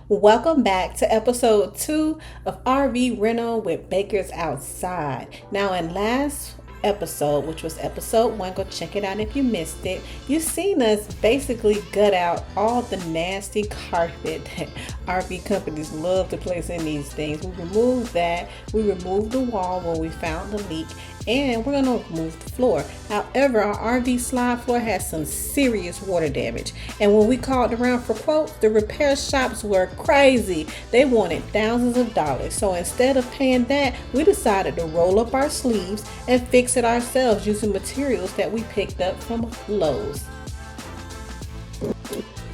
Welcome back to episode 2 of RV Reno with Bakers Outside. Now, in last episode, which was episode 1, go check it out if you missed it. You've seen us basically gut out all the nasty carpet that RV companies love to place in these things. We removed that. We removed the wall where we found the leak, and we're going to remove the floor. However, our RV slide floor has some serious water damage, and when we called around for quotes, the repair shops were crazy. They wanted thousands of dollars. So instead of paying that, we decided to roll up our sleeves and fix it ourselves using materials that we picked up from Lowe's.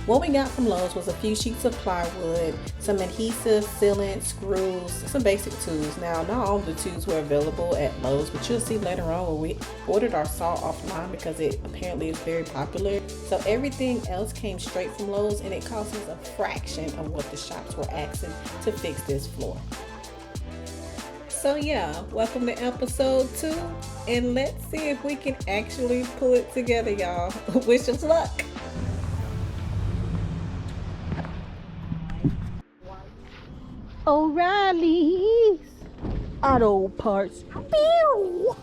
What we got from Lowe's was a few sheets of plywood, some adhesive, sealant, screws, some basic tools. Now, not all of the tools were available at Lowe's, but you'll see later on where we ordered our saw offline because it apparently is very popular. So everything else came straight from Lowe's, and it cost us a fraction of what the shops were asking to fix this floor. So yeah, welcome to episode 2, and let's see if we can actually pull it together, y'all. Wish us luck. O'Reilly's Auto Parts. Pew!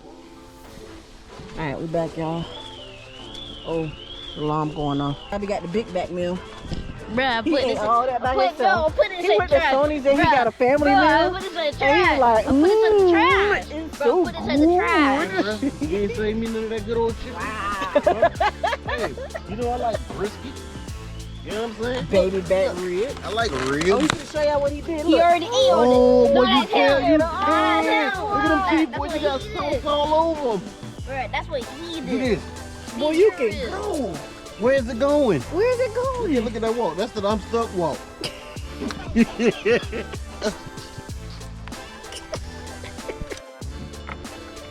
Alright, we back, y'all. Oh, the alarm going off. We got the big back meal. Bruh, He ate all that by himself. Put this He in went to trash. Sony's and he got a family meal. Put this in the And trash. he's like, Put this in the trash. it's Bro, so put this in the trash. Bruh, you ain't say me none of that good old shit. Wow. Hey, you know I like brisket. You know what I'm saying? Baby back rib. I like Oh, ribs. you can show y'all what he did. He Look. already ate on Oh, it. boy, No, you that's can't. him. You No, that's can't. him. Look at them teeth, boy. That's You got what he sauce all over them. Bruh, that's what he Look did. at this. Boy, you can go. Where's it going? Where's it going? Yeah, look at that walk. That's the I'm stuck walk.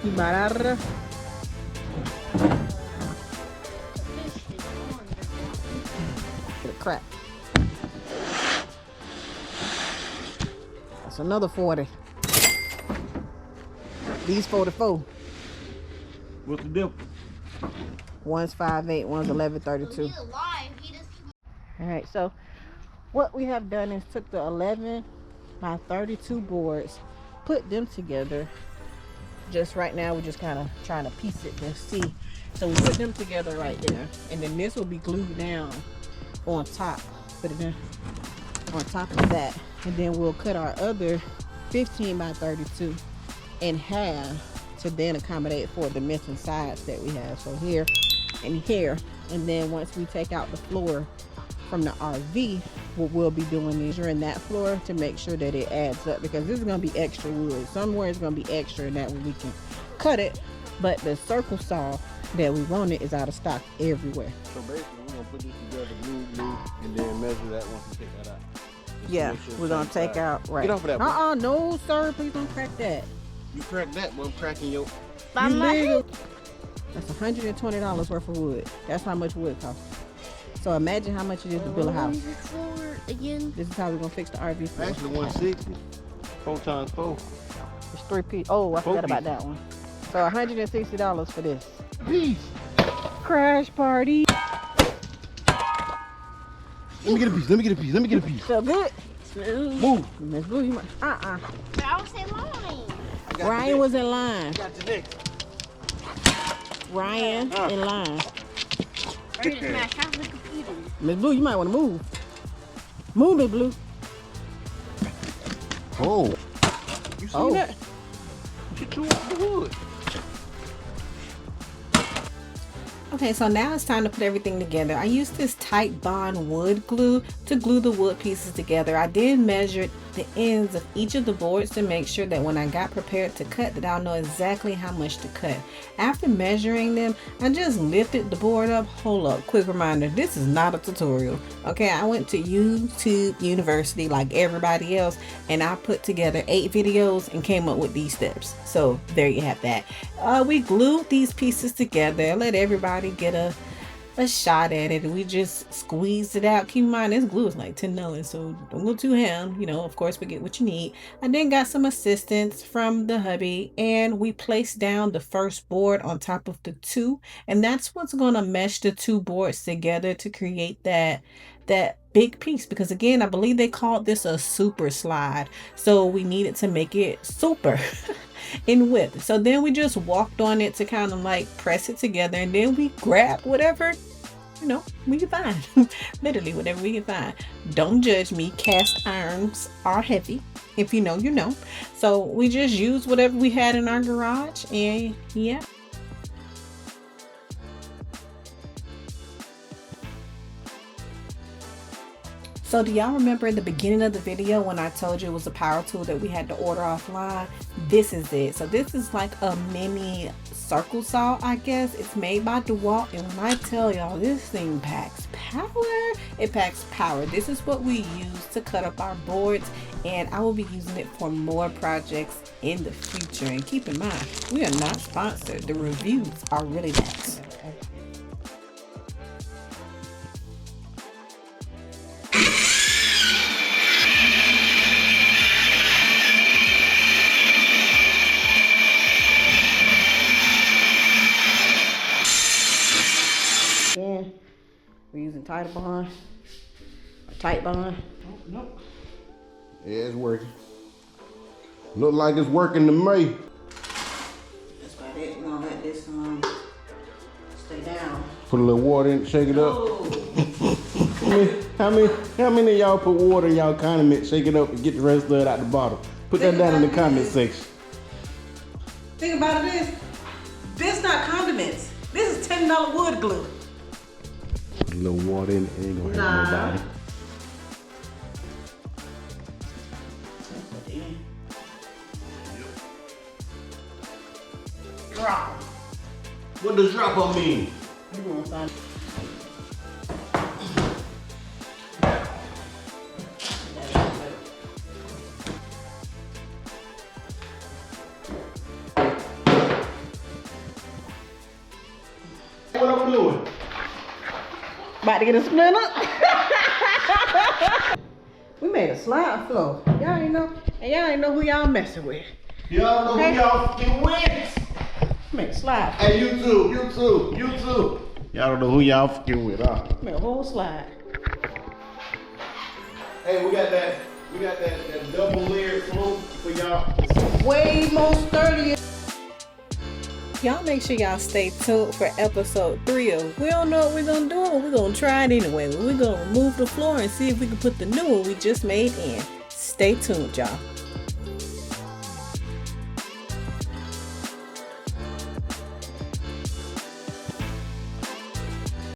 You bite out of there? Get a crack. That's another 40. These 44. What's the difference? One's 5'8", one's 11.32. He's alive. He just All right, so what we have done is took the 11 by 32 boards, put them together. Just right now, we're just kind of trying to piece it and see. So we put them together right there, and then this will be glued down on top. Put it in on top of that, and then we'll cut our other 15 by 32 in half to then accommodate for the missing sides that we have. So here and here, and then once we take out the floor from the RV, what we'll be doing is measuring that floor to make sure that it adds up, because this is going to be extra wood. Somewhere it's going to be extra, and that way we can cut it, but the circle saw that we wanted is out of stock everywhere. So basically, we're going to put this together, glue, and then measure that once we take that out. Just to Yeah, make sure we're it's going on to take side. out, right. Get off of that, boy. No, sir, please don't crack that. You crack that, but I'm cracking your... by You my legal. That's $120 worth of wood. That's how much wood costs. So imagine how much it is to build a house. Again. This is how we're going to fix the RV floor. Actually, 160. 4 times 4. It's 3 pieces. Oh, I Four forgot about that one. So $160 for this. Peace. Crash party. Let me get a piece. Let me get a piece. Let me get a piece. Feel good? Move. Miss Blue, you might. I was saying line. Ryan was in line. Got your neck. Ryan in line. Ready to smash half the computer. Miss Blue, you might want to move. Move, Miss Blue. Oh. You see Oh. that? You chewed up the wood. Okay, so now it's time to put everything together. I used this tight bond wood glue to glue the wood pieces together. I did measure the ends of each of the boards to make sure that when I got prepared to cut, that I'll know exactly how much to cut. After measuring them, I just lifted the board up. Hold up, quick reminder, this is not a tutorial. Okay, I went to YouTube University like everybody else, and I put together 8 videos and came up with these steps. So there you have that. We glued these pieces together, let everybody get a shot at it. We just squeezed it out. Keep in mind, this glue is like $10, so don't go too ham. You know, of course, forget what you need. I then got some assistance from the hubby, and we placed down the first board on top of the 2, and that's what's going to mesh the 2 boards together to create that that big piece, because again, I believe they called this a super slide. So we needed to make it super in width. So then we just walked on it to kind of like press it together, and then we grabbed whatever, you know, we can find. Literally whatever we can find. Don't judge me. Cast irons are heavy. If you know, you know. So we just used whatever we had in our garage, and yeah. So do y'all remember in the beginning of the video when I told you it was a power tool that we had to order offline? This is it. So this is like a mini circle saw, I guess. It's made by DeWalt, and when I tell y'all this thing packs power, it packs power. This is what we use to cut up our boards, and I will be using it for more projects in the future. And keep in mind, we are not sponsored. The reviews are really nice. Again, we're using tight bond. Nope. Yeah, it's working. Look like it's working to me. That's about it. We're gonna let this stay down. Put a little water in, shake it up. How many of y'all put water in y'all condiment, shake it up, and get the rest of it out the bottle? Put that down in the comment section. Think about it is, this not condiments. This is $10 wood glue. Put a little water in it, ain't gonna hurt nobody. Drop. What does drop on mean? You gonna find. What I'm doing? About to get a splinter. We made a slide floor. Y'all ain't know, and y'all ain't know who y'all messing with. Y'all know who y'all fucking with? Make a slide. Hey, you too. Y'all don't know who y'all fucking with, huh? Make a whole slide. Hey, we got that double layered float for y'all. Way more sturdy. Y'all make sure y'all stay tuned for episode 3 of We Don't Know What We're Gonna Do, but we're gonna try it anyway. We're gonna remove the floor and see if we can put the new one we just made in. Stay tuned, y'all.